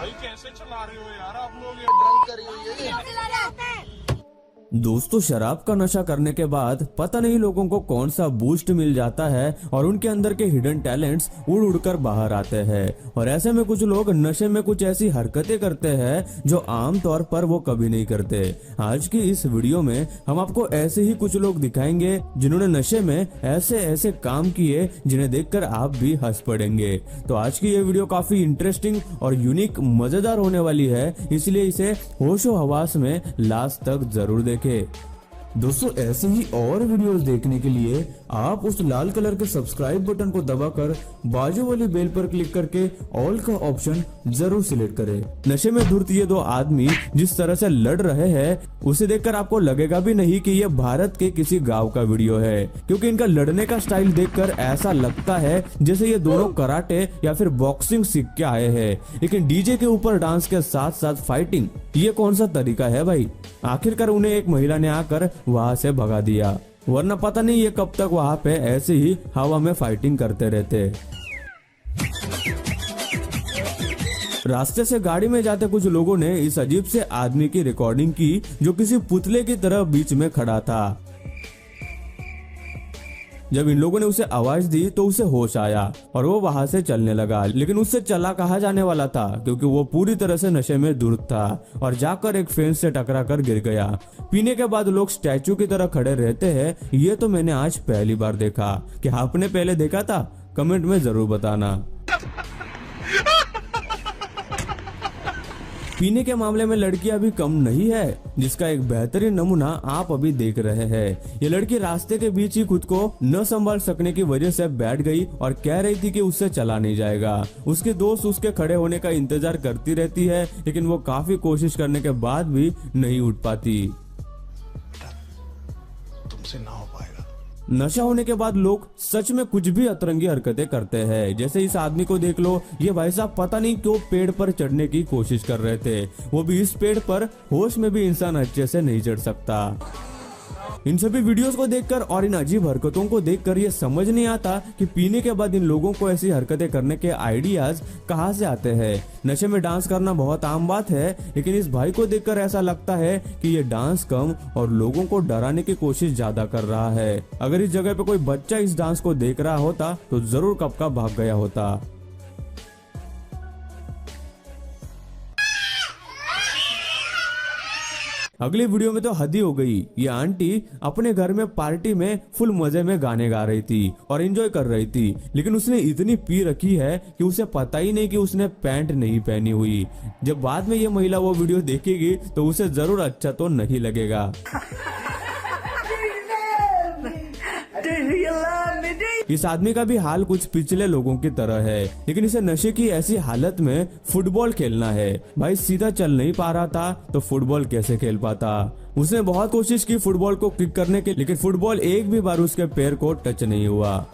भाई कैसे चला रहे हो यार आप लोग, ये ड्रंक करी हुई है। दोस्तों, शराब का नशा करने के बाद पता नहीं लोगों को कौन सा बूस्ट मिल जाता है और उनके अंदर के हिडन टैलेंट्स उड़ उड़कर बाहर आते हैं। और ऐसे में कुछ लोग नशे में कुछ ऐसी हरकतें करते हैं जो आम तौर पर वो कभी नहीं करते। आज की इस वीडियो में हम आपको ऐसे ही कुछ लोग दिखाएंगे जिन्होंने नशे में ऐसे ऐसे काम किए जिन्हें देखकर आप भी हंस पड़ेंगे। तो आज की ये वीडियो काफी इंटरेस्टिंग और यूनिक मजेदार होने वाली है, इसलिए इसे होशो हवास में लास्ट तक जरूर देखें। दोस्तों, ऐसे ही और वीडियोस देखने के लिए आप उस लाल कलर के सब्सक्राइब बटन को दबाकर बाजू वाली बेल पर क्लिक करके ऑल का ऑप्शन जरूर सिलेक्ट करें। नशे में धुत ये दो आदमी जिस तरह से लड़ रहे हैं उसे देखकर आपको लगेगा भी नहीं कि ये भारत के किसी गांव का वीडियो है, क्योंकि इनका लड़ने का स्टाइल देखकर ऐसा लगता है जैसे ये दोनों कराटे या फिर बॉक्सिंग सीख के आए हैं। लेकिन डीजे के ऊपर डांस के साथ साथ फाइटिंग, ये कौन सा तरीका है भाई? आखिरकार उन्हें एक महिला ने आकर वहां से भगा दिया, वरना पता नहीं ये कब तक वहां पे ऐसे ही हवा में फाइटिंग करते रहते। रास्ते से गाड़ी में जाते कुछ लोगों ने इस अजीब से आदमी की रिकॉर्डिंग की जो किसी पुतले की तरह बीच में खड़ा था। जब इन लोगों ने उसे आवाज दी तो उसे होश आया और वो वहां से चलने लगा, लेकिन उससे चला कहाँ जाने वाला था क्योंकि वो पूरी तरह से नशे में धुत था और जाकर एक फेंस से टकरा कर गिर गया। पीने के बाद लोग स्टैचू की तरह खड़े रहते हैं, ये तो मैंने आज पहली बार देखा। क्या आपने पहले देखा था? कमेंट में जरूर बताना। पीने के मामले में लड़कियां भी कम नहीं है, जिसका एक बेहतरीन नमूना आप अभी देख रहे हैं। ये लड़की रास्ते के बीच ही खुद को न संभाल सकने की वजह से बैठ गई और कह रही थी कि उससे चला नहीं जाएगा। उसके दोस्त उसके खड़े होने का इंतजार करती रहती है, लेकिन वो काफी कोशिश करने के बाद भी नहीं उठ पाती। तुमसे ना हो पाएगा। नशा होने के बाद लोग सच में कुछ भी अतरंगी हरकतें करते हैं। जैसे इस आदमी को देख लो, ये भाई साहब पता नहीं क्यों पेड़ पर चढ़ने की कोशिश कर रहे थे, वो भी इस पेड़ पर होश में भी इंसान अच्छे से नहीं चढ़ सकता। इन सभी वीडियोस को देखकर और इन अजीब हरकतों को देखकर ये समझ नहीं आता कि पीने के बाद इन लोगों को ऐसी हरकतें करने के आइडियाज कहाँ से आते हैं। नशे में डांस करना बहुत आम बात है, लेकिन इस भाई को देखकर ऐसा लगता है कि ये डांस कम और लोगों को डराने की कोशिश ज्यादा कर रहा है। अगर इस जगह पे कोई बच्चा इस डांस को देख रहा होता तो जरूर कब का भाग गया होता। अगली वीडियो में तो हद ही हो गई। ये आंटी अपने घर में पार्टी में फुल मजे में गाने गा रही थी और एंजॉय कर रही थी, लेकिन उसने इतनी पी रखी है कि उसे पता ही नहीं कि उसने पैंट नहीं पहनी हुई। जब बाद में ये महिला वो वीडियो देखेगी तो उसे जरूर अच्छा तो नहीं लगेगा। इस आदमी का भी हाल कुछ पिछले लोगों की तरह है, लेकिन इसे नशे की ऐसी हालत में फुटबॉल खेलना है। भाई सीधा चल नहीं पा रहा था तो फुटबॉल कैसे खेल पाता? उसने बहुत कोशिश की फुटबॉल को किक करने की, लेकिन फुटबॉल एक भी बार उसके पैर को टच नहीं हुआ।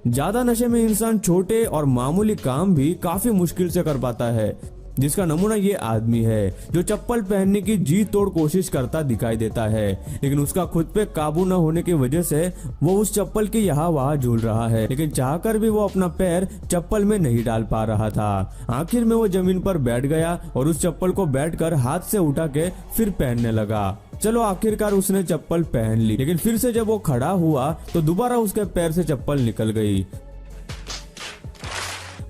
ज्यादा नशे में इंसान छोटे और मामूली काम भी काफी मुश्किल से कर पाता है, जिसका नमूना ये आदमी है जो चप्पल पहनने की जी तोड़ कोशिश करता दिखाई देता है, लेकिन उसका खुद पे काबू न होने की वजह से वो उस चप्पल के यहाँ वहाँ झूल रहा है, लेकिन चाहकर भी वो अपना पैर चप्पल में नहीं डाल पा रहा था। आखिर में वो जमीन पर बैठ गया और उस चप्पल को बैठकर हाथ से उठा के फिर पहनने लगा। चलो आखिरकार उसने चप्पल पहन ली, लेकिन फिर से जब वो खड़ा हुआ तो दोबारा उसके पैर से चप्पल निकल गई।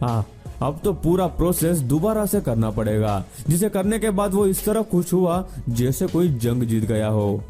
हाँ, अब तो पूरा प्रोसेस दोबारा से करना पड़ेगा, जिसे करने के बाद वो इस तरह खुश हुआ जैसे कोई जंग जीत गया हो।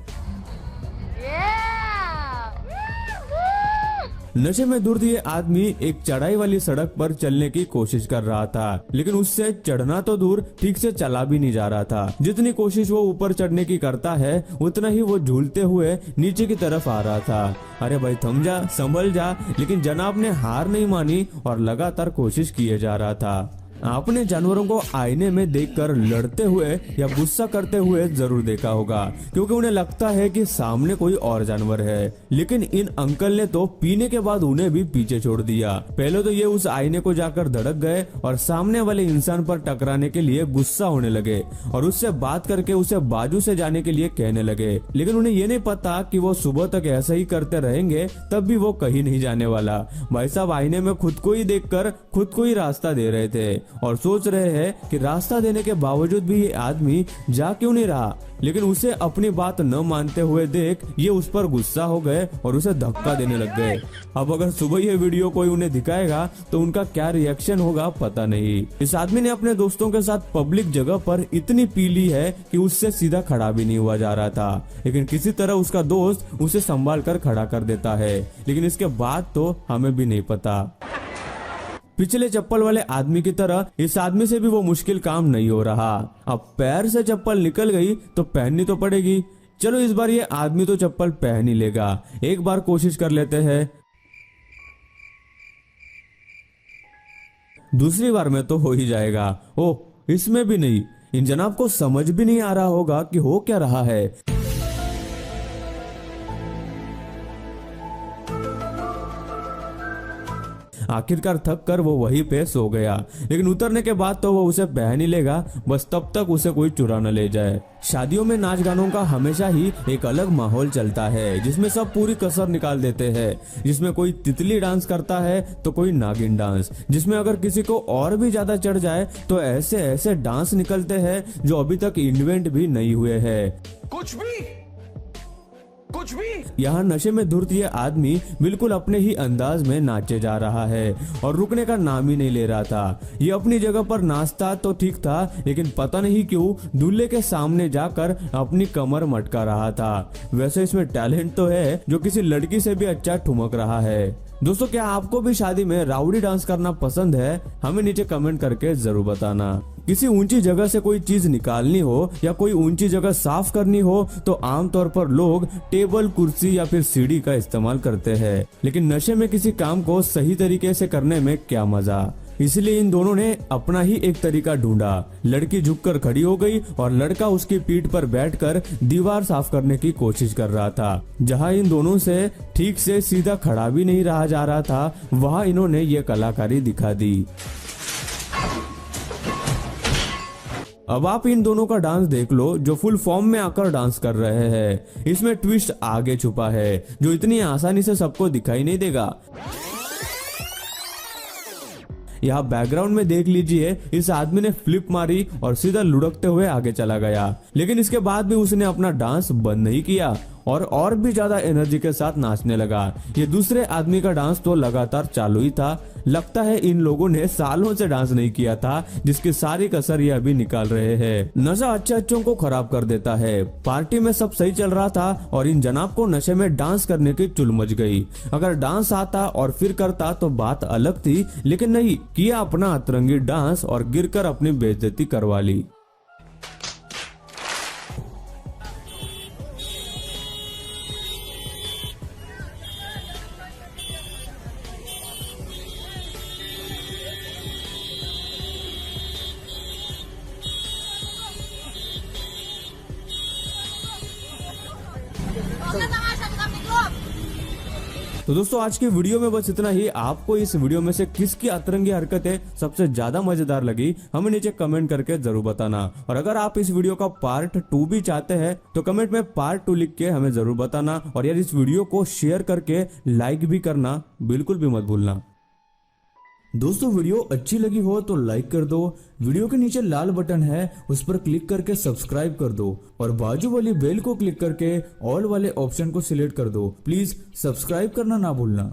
नशे में धुत ये आदमी एक चढ़ाई वाली सड़क पर चलने की कोशिश कर रहा था, लेकिन उससे चढ़ना तो दूर ठीक से चला भी नहीं जा रहा था। जितनी कोशिश वो ऊपर चढ़ने की करता है उतना ही वो झूलते हुए नीचे की तरफ आ रहा था। अरे भाई थम जा, संभल जा, लेकिन जनाब ने हार नहीं मानी और लगातार कोशिश किए जा रहा था। आपने जानवरों को आईने में देखकर लड़ते हुए या गुस्सा करते हुए जरूर देखा होगा, क्योंकि उन्हें लगता है कि सामने कोई और जानवर है, लेकिन इन अंकल ने तो पीने के बाद उन्हें भी पीछे छोड़ दिया। पहले तो ये उस आईने को जाकर धड़क गए और सामने वाले इंसान पर टकराने के लिए गुस्सा होने लगे और उससे बात करके उसे बाजू से जाने के लिए कहने लगे, लेकिन उन्हें ये नहीं पता कि वो सुबह तक ऐसा ही करते रहेंगे तब भी वो कहीं नहीं जाने वाला। भाई साहब आईने में खुद को ही देखकर खुद को ही रास्ता दे रहे थे। और सोच रहे हैं कि रास्ता देने के बावजूद भी ये आदमी जा क्यों नहीं रहा, लेकिन उसे अपनी बात न मानते हुए देख ये उस पर गुस्सा हो गए और उसे धक्का देने लग गए। अब अगर सुबह ये वीडियो कोई उन्हें दिखाएगा तो उनका क्या रिएक्शन होगा पता नहीं। इस आदमी ने अपने दोस्तों के साथ पब्लिक जगह पर इतनी पी ली है कि उससे सीधा खड़ा भी नहीं हुआ जा रहा था, लेकिन किसी तरह उसका दोस्त उसे संभाल कर खड़ा कर देता है, लेकिन इसके बाद तो हमें भी नहीं पता। पिछले चप्पल वाले आदमी की तरह इस आदमी से भी वो मुश्किल काम नहीं हो रहा। अब पैर से चप्पल निकल गई तो पहननी तो पड़ेगी। चलो इस बार ये आदमी तो चप्पल पहन ही लेगा, एक बार कोशिश कर लेते हैं। दूसरी बार में तो हो ही जाएगा। ओह, इसमें भी नहीं। इन जनाब को समझ भी नहीं आ रहा होगा कि हो क्या रहा है। आखिरकार थक कर वो वहीं पे सो गया, लेकिन उतरने के बाद तो वो उसे पहन ही लेगा, बस तब तक उसे कोई चुरा न ले जाए। शादियों में नाच गानों का हमेशा ही एक अलग माहौल चलता है, जिसमें सब पूरी कसर निकाल देते हैं, जिसमें कोई तितली डांस करता है तो कोई नागिन डांस, जिसमें अगर किसी को और भी ज्यादा चढ़ जाए तो ऐसे ऐसे डांस निकलते हैं जो अभी तक इन्वेंट भी नहीं हुए हैं। कुछ भी यहाँ नशे में धुत ये आदमी बिल्कुल अपने ही अंदाज में नाचे जा रहा है और रुकने का नाम ही नहीं ले रहा था। ये अपनी जगह पर नाचता तो ठीक था, लेकिन पता नहीं क्यों दूल्हे के सामने जाकर अपनी कमर मटका रहा था। वैसे इसमें टैलेंट तो है जो किसी लड़की से भी अच्छा ठुमक रहा है। दोस्तों, क्या आपको भी शादी में राउडी डांस करना पसंद है? हमें नीचे कमेंट करके जरूर बताना। किसी ऊंची जगह से कोई चीज निकालनी हो या कोई ऊंची जगह साफ करनी हो तो आमतौर पर लोग टेबल, कुर्सी या फिर सीढ़ी का इस्तेमाल करते हैं, लेकिन नशे में किसी काम को सही तरीके से करने में क्या मजा। इसलिए इन दोनों ने अपना ही एक तरीका ढूंढा। लड़की झुककर खड़ी हो गई और लड़का उसकी पीठ पर बैठकर दीवार साफ करने की कोशिश कर रहा था। जहां इन दोनों से ठीक से सीधा खड़ा भी नहीं रहा जा रहा था, वहां इन्होंने ये कलाकारी दिखा दी। अब आप इन दोनों का डांस देख लो, जो फुल फॉर्म में आकर डांस कर रहे हैं। इसमें ट्विस्ट आगे छुपा है जो इतनी आसानी से सबको दिखाई नहीं देगा। यहाँ बैकग्राउंड में देख लीजिए, इस आदमी ने फ्लिप मारी और सीधा लुढ़कते हुए आगे चला गया, लेकिन इसके बाद भी उसने अपना डांस बंद नहीं किया और भी ज्यादा एनर्जी के साथ नाचने लगा। ये दूसरे आदमी का डांस तो लगातार चालू ही था। लगता है इन लोगों ने सालों से डांस नहीं किया था, जिसकी सारी कसर ये अभी निकाल रहे हैं। नशा अच्छों को खराब कर देता है। पार्टी में सब सही चल रहा था और इन जनाब को नशे में डांस करने की चुल मच गई। अगर डांस आता और फिर करता तो बात अलग थी, लेकिन नहीं किया अपना अतरंगी डांस और गिरकर अपनी बेइज्जती करवा ली। तो दोस्तों, आज की वीडियो में बस इतना ही। आपको इस वीडियो में से किसकी अतरंगी हरकतें सबसे ज्यादा मजेदार लगी, हमें नीचे कमेंट करके जरूर बताना। और अगर आप इस वीडियो का पार्ट 2 भी चाहते हैं तो कमेंट में पार्ट 2 लिख के हमें जरूर बताना। और यार, इस वीडियो को शेयर करके लाइक भी करना बिल्कुल भी मत भूलना। दोस्तों, वीडियो अच्छी लगी हो तो लाइक कर दो। वीडियो के नीचे लाल बटन है, उस पर क्लिक करके सब्सक्राइब कर दो और बाजू वाली बेल को क्लिक करके ऑल वाले ऑप्शन को सिलेक्ट कर दो। प्लीज सब्सक्राइब करना ना भूलना।